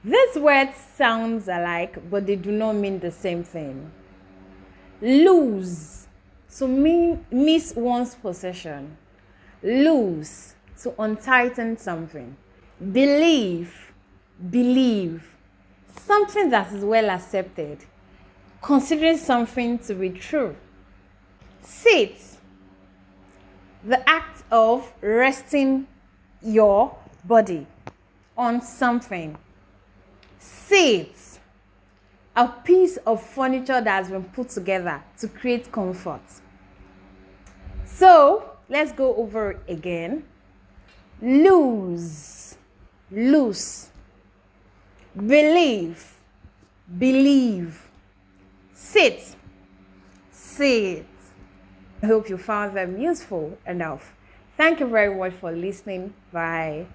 These words sound alike, but they do not mean the same thing. Lose, to miss one's possession. Lose, to untighten something. Believe, something that is well accepted, considering something to be true. Sit, the act of resting your body on something. Sit, a piece of furniture that has been put together to create comfort. So let's go over it again. Lose, loose. Believe, sit. I hope you found them useful enough. Thank you very much for listening. Bye.